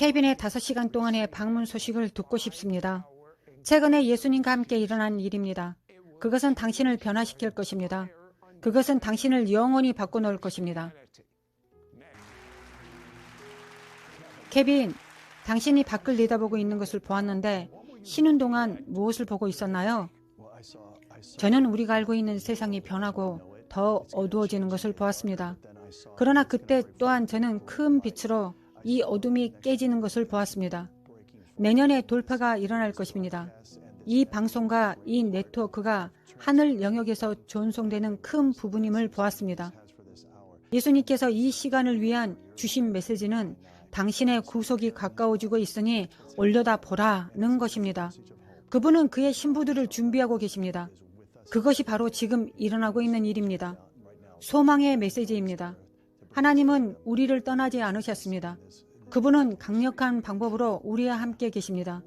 케빈의 5시간 동안의 방문 소식을 듣고 싶습니다. 최근에 예수님과 함께 일어난 일입니다. 그것은 당신을 변화시킬 것입니다. 그것은 당신을 영원히 바꿔놓을 것입니다. 케빈, 당신이 밖을 내다보고 있는 것을 보았는데 쉬는 동안 무엇을 보고 있었나요? 저는 우리가 알고 있는 세상이 변하고 더 어두워지는 것을 보았습니다. 그러나 그때 또한 저는 큰 빛으로 이 어둠이 깨지는 것을 보았습니다. 내년에 돌파가 일어날 것입니다. 이 방송과 이 네트워크가 하늘 영역에서 전송되는 큰 부분임을 보았습니다. 예수님께서 이 시간을 위한 주신 메시지는 당신의 구속이 가까워지고 있으니 올려다 보라는 것입니다. 그분은 그의 신부들을 준비하고 계십니다. 그것이 바로 지금 일어나고 있는 일입니다. 소망의 메시지입니다. 하나님은 우리를 떠나지 않으셨습니다. 그분은 강력한 방법으로 우리와 함께 계십니다.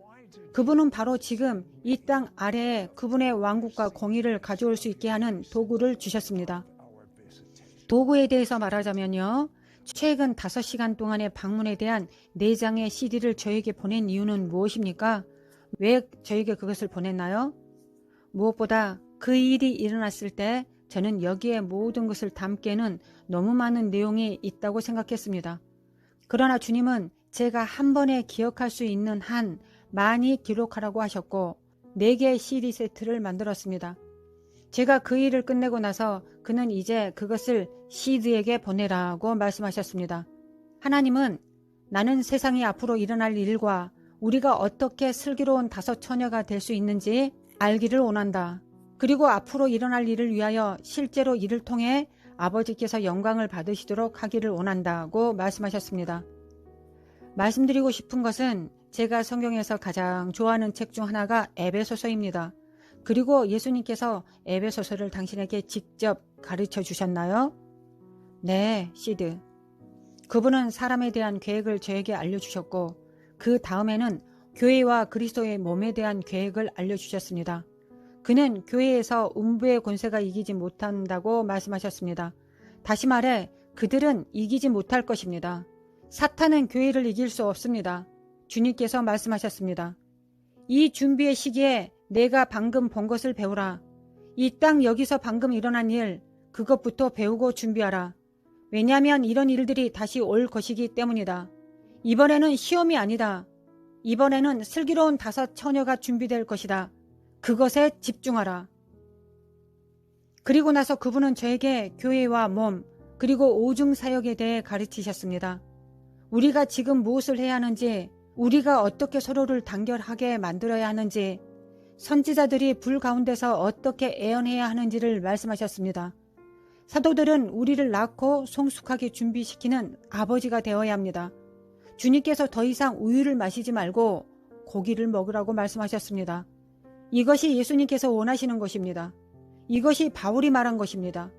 그분은 바로 지금 이 땅 아래에 그분의 왕국과 공의를 가져올 수 있게 하는 도구를 주셨습니다. 도구에 대해서 말하자면요. 최근 5시간 동안의 방문에 대한 4장의 CD를 저에게 보낸 이유는 무엇입니까? 왜 저에게 그것을 보냈나요? 무엇보다 그 일이 일어났을 때 저는 여기에 모든 것을 담기에는 너무 많은 내용이 있다고 생각했습니다. 그러나 주님은 제가 한 번에 기억할 수 있는 한 많이 기록하라고 하셨고 4개의 CD 세트를 만들었습니다. 제가 그 일을 끝내고 나서 그는 이제 그것을 시드에게 보내라고 말씀하셨습니다. 하나님은 나는 세상이 앞으로 일어날 일과 우리가 어떻게 슬기로운 5 처녀가 될 수 있는지 알기를 원한다. 그리고 앞으로 일어날 일을 위하여 실제로 이를 통해 아버지께서 영광을 받으시도록 하기를 원한다고 말씀하셨습니다. 말씀드리고 싶은 것은 제가 성경에서 가장 좋아하는 책 중 하나가 에베소서입니다. 그리고 예수님께서 에베소서를 당신에게 직접 가르쳐 주셨나요? 네, 시드. 그분은 사람에 대한 계획을 저에게 알려주셨고 그 다음에는 교회와 그리스도의 몸에 대한 계획을 알려주셨습니다. 그는 교회에서 음부의 권세가 이기지 못한다고 말씀하셨습니다. 다시 말해 그들은 이기지 못할 것입니다. 사탄은 교회를 이길 수 없습니다. 주님께서 말씀하셨습니다. 이 준비의 시기에 내가 방금 본 것을 배우라. 이 땅 여기서 방금 일어난 일, 그것부터 배우고 준비하라. 왜냐하면 이런 일들이 다시 올 것이기 때문이다. 이번에는 시험이 아니다. 이번에는 슬기로운 5 처녀가 준비될 것이다. 그것에 집중하라. 그리고 나서 그분은 저에게 교회와 몸, 그리고 오중사역에 대해 가르치셨습니다. 우리가 지금 무엇을 해야 하는지, 우리가 어떻게 서로를 단결하게 만들어야 하는지, 선지자들이 불 가운데서 어떻게 애언해야 하는지를 말씀하셨습니다. 사도들은 우리를 낳고 성숙하게 준비시키는 아버지가 되어야 합니다. 주님께서 더 이상 우유를 마시지 말고 고기를 먹으라고 말씀하셨습니다. 이것이 예수님께서 원하시는 것입니다. 이것이 바울이 말한 것입니다.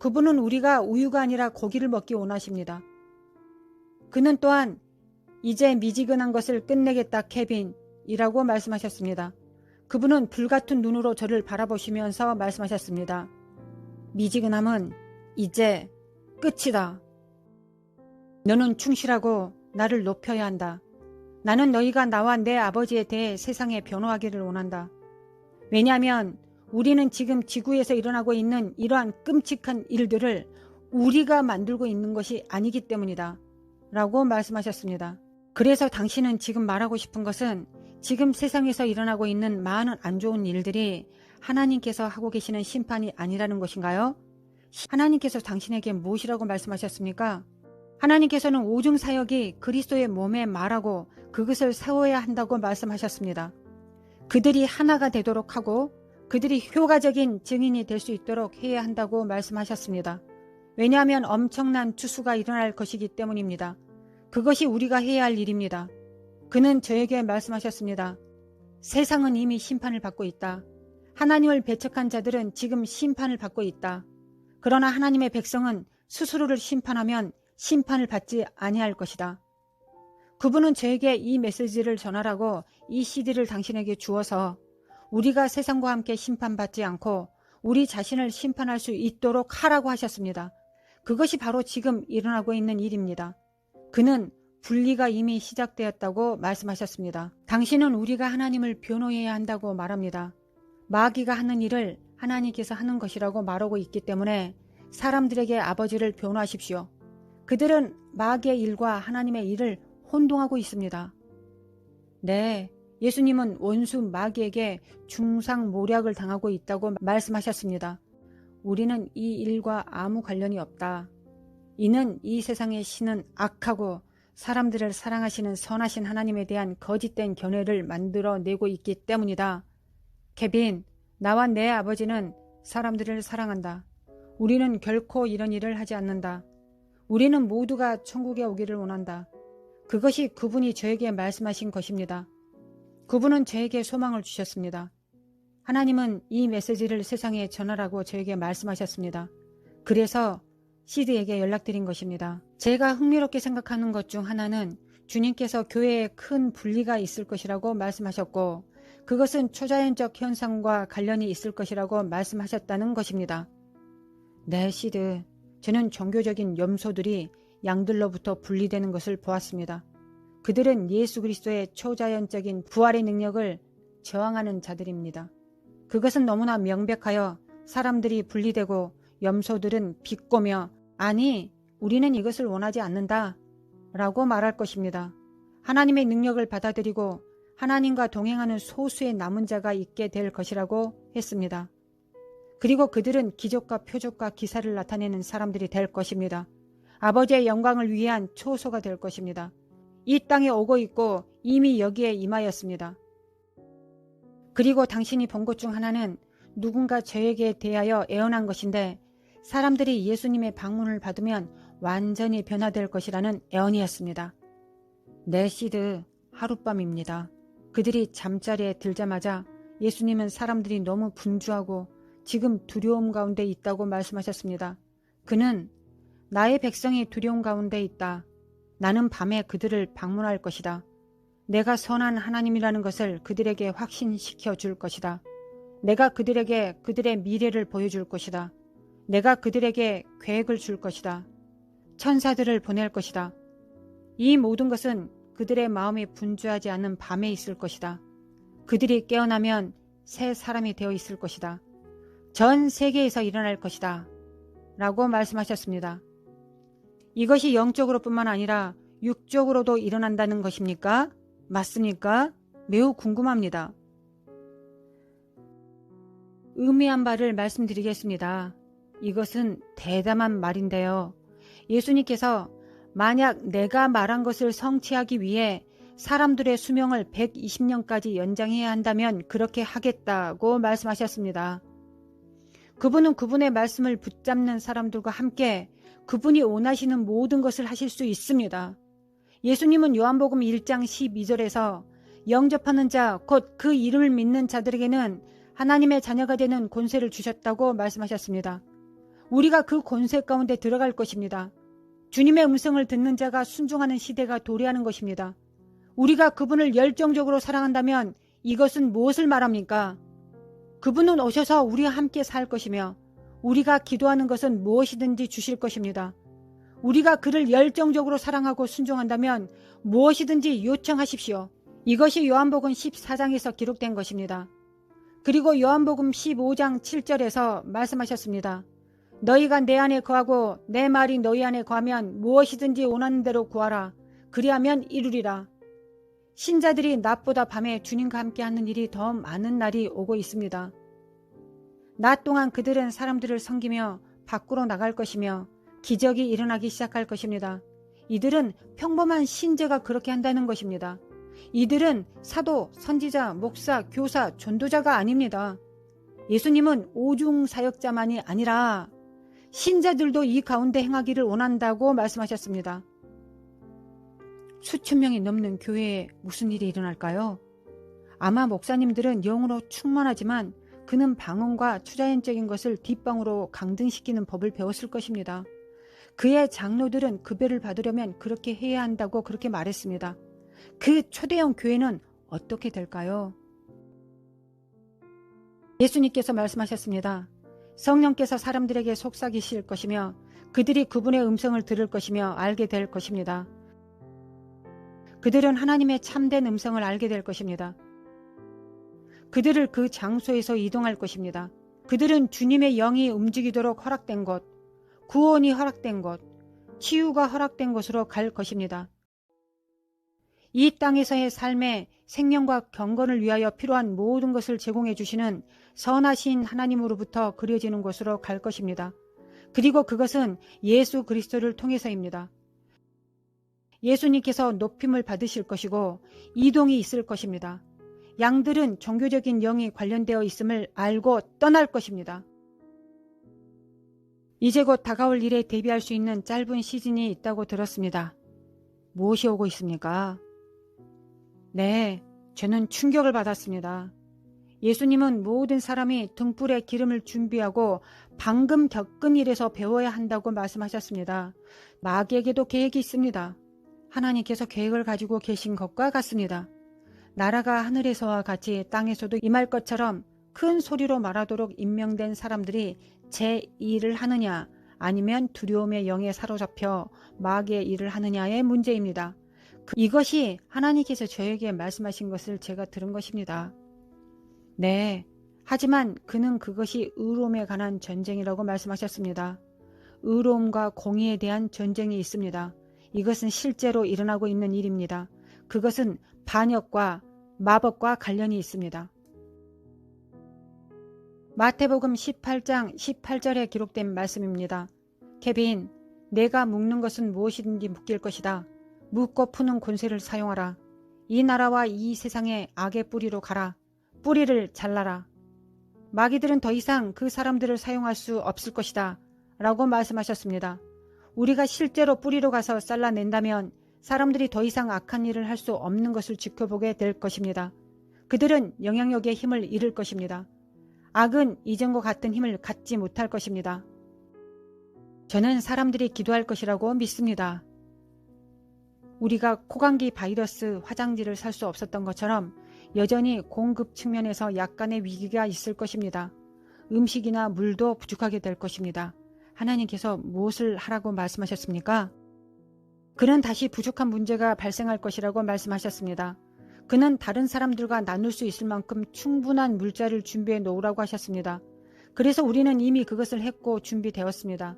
그분은 우리가 우유가 아니라 고기를 먹기 원하십니다. 그는 또한 이제 미지근한 것을 끝내겠다 케빈이라고 말씀하셨습니다. 그분은 불같은 눈으로 저를 바라보시면서 말씀하셨습니다. 미지근함은 이제 끝이다. 너는 충실하고 나를 높여야 한다. 나는 너희가 나와 내 아버지에 대해 세상에 변호하기를 원한다. 왜냐하면 우리는 지금 지구에서 일어나고 있는 이러한 끔찍한 일들을 우리가 만들고 있는 것이 아니기 때문이다. 라고 말씀하셨습니다. 그래서 당신은 지금 말하고 싶은 것은 지금 세상에서 일어나고 있는 많은 안 좋은 일들이 하나님께서 하고 계시는 심판이 아니라는 것인가요? 하나님께서 당신에게 무엇이라고 말씀하셨습니까? 하나님께서는 오중사역이 그리스도의 몸에 말하고 그것을 세워야 한다고 말씀하셨습니다. 그들이 하나가 되도록 하고 그들이 효과적인 증인이 될 수 있도록 해야 한다고 말씀하셨습니다. 왜냐하면 엄청난 추수가 일어날 것이기 때문입니다. 그것이 우리가 해야 할 일입니다. 그는 저에게 말씀하셨습니다. 세상은 이미 심판을 받고 있다. 하나님을 배척한 자들은 지금 심판을 받고 있다. 그러나 하나님의 백성은 스스로를 심판하면 심판을 받지 아니할 것이다. 그분은 저에게 이 메시지를 전하라고 이 CD를 당신에게 주어서 우리가 세상과 함께 심판받지 않고 우리 자신을 심판할 수 있도록 하라고 하셨습니다. 그것이 바로 지금 일어나고 있는 일입니다. 그는 분리가 이미 시작되었다고 말씀하셨습니다. 당신은 우리가 하나님을 변호해야 한다고 말합니다. 마귀가 하는 일을 하나님께서 하는 것이라고 말하고 있기 때문에 사람들에게 아버지를 변호하십시오. 그들은 마귀의 일과 하나님의 일을 혼동하고 있습니다. 네, 예수님은 원수 마귀에게 중상모략을 당하고 있다고 말씀하셨습니다. 우리는 이 일과 아무 관련이 없다. 이는 이 세상의 신은 악하고 사람들을 사랑하시는 선하신 하나님에 대한 거짓된 견해를 만들어내고 있기 때문이다. 케빈, 나와 내 아버지는 사람들을 사랑한다. 우리는 결코 이런 일을 하지 않는다. 우리는 모두가 천국에 오기를 원한다. 그것이 그분이 저에게 말씀하신 것입니다. 그분은 저에게 소망을 주셨습니다. 하나님은 이 메시지를 세상에 전하라고 저에게 말씀하셨습니다. 그래서 시드에게 연락드린 것입니다. 제가 흥미롭게 생각하는 것 중 하나는 주님께서 교회에 큰 분리가 있을 것이라고 말씀하셨고 그것은 초자연적 현상과 관련이 있을 것이라고 말씀하셨다는 것입니다. 네, 시드. 저는 종교적인 염소들이 양들로부터 분리되는 것을 보았습니다. 그들은 예수 그리스도의 초자연적인 부활의 능력을 저항하는 자들입니다. 그것은 너무나 명백하여 사람들이 분리되고 염소들은 비꼬며 아니, 우리는 이것을 원하지 않는다 라고 말할 것입니다. 하나님의 능력을 받아들이고 하나님과 동행하는 소수의 남은 자가 있게 될 것이라고 했습니다. 그리고 그들은 기적과 표적과 기사를 나타내는 사람들이 될 것입니다. 아버지의 영광을 위한 초소가 될 것입니다. 이 땅에 오고 있고 이미 여기에 임하였습니다. 그리고 당신이 본 것 중 하나는 누군가 저에게 대하여 애언한 것인데 사람들이 예수님의 방문을 받으면 완전히 변화될 것이라는 애언이었습니다. 네, 시드. 하룻밤입니다. 그들이 잠자리에 들자마자 예수님은 사람들이 너무 분주하고 지금 두려움 가운데 있다고 말씀하셨습니다. 그는 나의 백성이 두려움 가운데 있다. 나는 밤에 그들을 방문할 것이다. 내가 선한 하나님이라는 것을 그들에게 확신시켜 줄 것이다. 내가 그들에게 그들의 미래를 보여줄 것이다. 내가 그들에게 계획을 줄 것이다. 천사들을 보낼 것이다. 이 모든 것은 그들의 마음이 분주하지 않는 밤에 있을 것이다. 그들이 깨어나면 새 사람이 되어 있을 것이다. 전 세계에서 일어날 것이다. 라고 말씀하셨습니다. 이것이 영적으로 뿐만 아니라 육적으로도 일어난다는 것입니까? 맞습니까? 매우 궁금합니다. 의미한 바를 말씀드리겠습니다. 이것은 대담한 말인데요. 예수님께서 만약 내가 말한 것을 성취하기 위해 사람들의 수명을 120년까지 연장해야 한다면 그렇게 하겠다고 말씀하셨습니다. 그분은 그분의 말씀을 붙잡는 사람들과 함께 그분이 원하시는 모든 것을 하실 수 있습니다. 예수님은 요한복음 1장 12절에서 영접하는 자, 곧 그 이름을 믿는 자들에게는 하나님의 자녀가 되는 권세를 주셨다고 말씀하셨습니다. 우리가 그 권세 가운데 들어갈 것입니다. 주님의 음성을 듣는 자가 순종하는 시대가 도래하는 것입니다. 우리가 그분을 열정적으로 사랑한다면 이것은 무엇을 말합니까? 그분은 오셔서 우리와 함께 살 것이며 우리가 기도하는 것은 무엇이든지 주실 것입니다. 우리가 그를 열정적으로 사랑하고 순종한다면 무엇이든지 요청하십시오. 이것이 요한복음 14장에서 기록된 것입니다. 그리고 요한복음 15장 7절에서 말씀하셨습니다. 너희가 내 안에 거하고 내 말이 너희 안에 거하면 무엇이든지 원하는 대로 구하라. 그리하면 이루리라. 신자들이 낮보다 밤에 주님과 함께 하는 일이 더 많은 날이 오고 있습니다. 낮 동안 그들은 사람들을 섬기며 밖으로 나갈 것이며 기적이 일어나기 시작할 것입니다. 이들은 평범한 신자가 그렇게 한다는 것입니다. 이들은 사도, 선지자, 목사, 교사, 전도자가 아닙니다. 예수님은 오중 사역자만이 아니라 신자들도 이 가운데 행하기를 원한다고 말씀하셨습니다. 수천 명이 넘는 교회에 무슨 일이 일어날까요? 아마 목사님들은 영으로 충만하지만 그는 방언과 초자연적인 것을 뒷방으로 강등시키는 법을 배웠을 것입니다. 그의 장로들은 급여를 받으려면 그렇게 해야 한다고 그렇게 말했습니다. 그 초대형 교회는 어떻게 될까요? 예수님께서 말씀하셨습니다. 성령께서 사람들에게 속삭이실 것이며 그들이 그분의 음성을 들을 것이며 알게 될 것입니다. 그들은 하나님의 참된 음성을 알게 될 것입니다. 그들을 그 장소에서 이동할 것입니다. 그들은 주님의 영이 움직이도록 허락된 곳, 구원이 허락된 곳, 치유가 허락된 곳으로 갈 것입니다. 이 땅에서의 삶의 생명과 경건을 위하여 필요한 모든 것을 제공해 주시는 선하신 하나님으로부터 그려지는 곳으로 갈 것입니다. 그리고 그것은 예수 그리스도를 통해서입니다. 예수님께서 높임을 받으실 것이고 이동이 있을 것입니다. 양들은 종교적인 영이 관련되어 있음을 알고 떠날 것입니다. 이제 곧 다가올 일에 대비할 수 있는 짧은 시즌이 있다고 들었습니다. 무엇이 오고 있습니까? 네, 저는 충격을 받았습니다. 예수님은 모든 사람이 등불에 기름을 준비하고 방금 겪은 일에서 배워야 한다고 말씀하셨습니다. 마귀에게도 계획이 있습니다. 하나님께서 계획을 가지고 계신 것과 같습니다. 나라가 하늘에서와 같이 땅에서도 임할 것처럼 큰 소리로 말하도록 임명된 사람들이 제 일을 하느냐 아니면 두려움의 영에 사로잡혀 마귀의 일을 하느냐의 문제입니다. 이것이 하나님께서 저에게 말씀하신 것을 제가 들은 것입니다. 네, 하지만 그는 그것이 의로움에 관한 전쟁이라고 말씀하셨습니다. 의로움과 공의에 대한 전쟁이 있습니다. 이것은 실제로 일어나고 있는 일입니다. 그것은 반역과 마법과 관련이 있습니다. 마태복음 18장 18절에 기록된 말씀입니다. 케빈, 내가 묻는 것은 무엇이든지 묻길 것이다. 묻고 푸는 권세를 사용하라. 이 나라와 이 세상의 악의 뿌리로 가라. 뿌리를 잘라라. 마귀들은 더 이상 그 사람들을 사용할 수 없을 것이다. 라고 말씀하셨습니다. 우리가 실제로 뿌리로 가서 잘라낸다면 사람들이 더 이상 악한 일을 할 수 없는 것을 지켜보게 될 것입니다. 그들은 영향력의 힘을 잃을 것입니다. 악은 이전과 같은 힘을 갖지 못할 것입니다. 저는 사람들이 기도할 것이라고 믿습니다. 우리가 코감기 바이러스 화장지를 살 수 없었던 것처럼 여전히 공급 측면에서 약간의 위기가 있을 것입니다. 음식이나 물도 부족하게 될 것입니다. 하나님께서 무엇을 하라고 말씀하셨습니까? 그는 다시 부족한 문제가 발생할 것이라고 말씀하셨습니다. 그는 다른 사람들과 나눌 수 있을 만큼 충분한 물자를 준비해 놓으라고 하셨습니다. 그래서 우리는 이미 그것을 했고 준비되었습니다.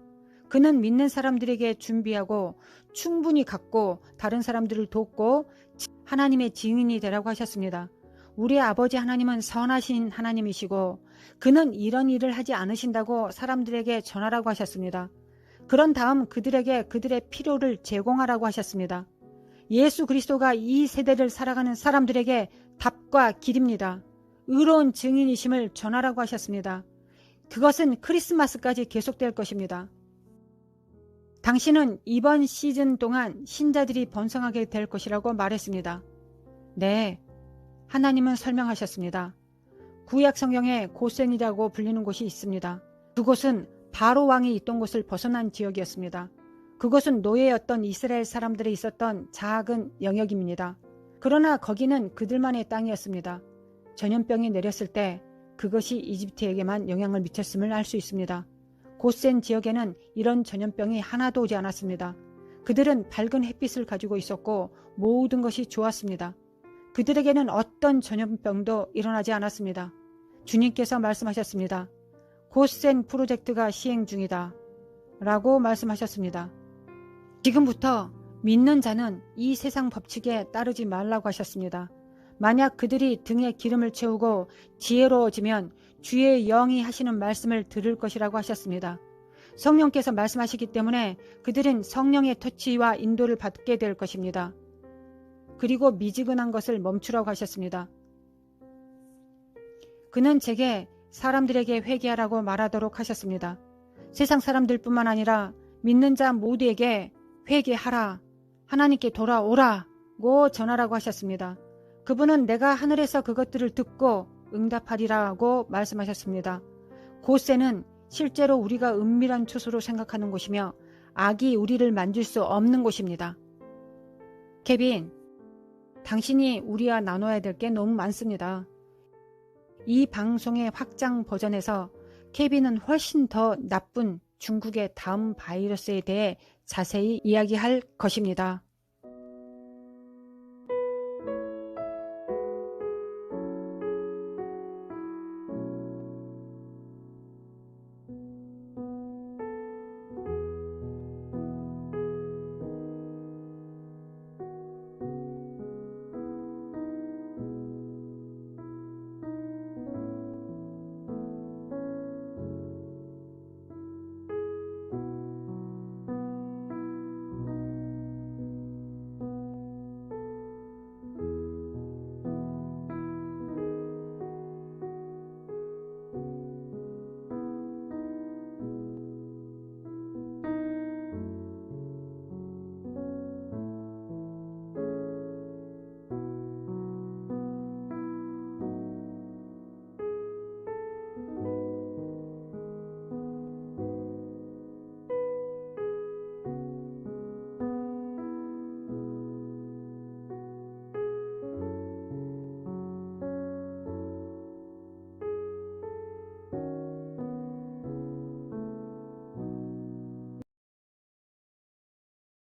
그는 믿는 사람들에게 준비하고 충분히 갖고 다른 사람들을 돕고 하나님의 증인이 되라고 하셨습니다. 우리의 아버지 하나님은 선하신 하나님이시고 그는 이런 일을 하지 않으신다고 사람들에게 전하라고 하셨습니다. 그런 다음 그들에게 그들의 필요를 제공하라고 하셨습니다. 예수 그리스도가 이 세대를 살아가는 사람들에게 답과 길입니다. 의로운 증인이심을 전하라고 하셨습니다. 그것은 크리스마스까지 계속될 것입니다. 당신은 이번 시즌 동안 신자들이 번성하게 될 것이라고 말했습니다. 네, 하나님은 설명하셨습니다. 구약 성경에 고센이라고 불리는 곳이 있습니다. 그곳은 바로 왕이 있던 곳을 벗어난 지역이었습니다. 그곳은 노예였던 이스라엘 사람들이 있었던 작은 영역입니다. 그러나 거기는 그들만의 땅이었습니다. 전염병이 내렸을 때 그것이 이집트에게만 영향을 미쳤음을 알 수 있습니다. 고센 지역에는 이런 전염병이 하나도 오지 않았습니다. 그들은 밝은 햇빛을 가지고 있었고 모든 것이 좋았습니다. 그들에게는 어떤 전염병도 일어나지 않았습니다. 주님께서 말씀하셨습니다. 고센 프로젝트가 시행 중이다. 라고 말씀하셨습니다. 지금부터 믿는 자는 이 세상 법칙에 따르지 말라고 하셨습니다. 만약 그들이 등에 기름을 채우고 지혜로워지면 주의 영이 하시는 말씀을 들을 것이라고 하셨습니다. 성령께서 말씀하시기 때문에 그들은 성령의 터치와 인도를 받게 될 것입니다. 그리고 미지근한 것을 멈추라고 하셨습니다. 그는 제게 사람들에게 회개하라고 말하도록 하셨습니다. 세상 사람들뿐만 아니라 믿는 자 모두에게 회개하라, 하나님께 돌아오라고 전하라고 하셨습니다. 그분은 내가 하늘에서 그것들을 듣고 응답하리라고 말씀하셨습니다. 고센은 실제로 우리가 은밀한 초소로 생각하는 곳이며 악이 우리를 만질 수 없는 곳입니다. 케빈, 당신이 우리와 나눠야 될 게 너무 많습니다. 이 방송의 확장 버전에서 케빈은 훨씬 더 나쁜 중국의 다음 바이러스에 대해 자세히 이야기할 것입니다.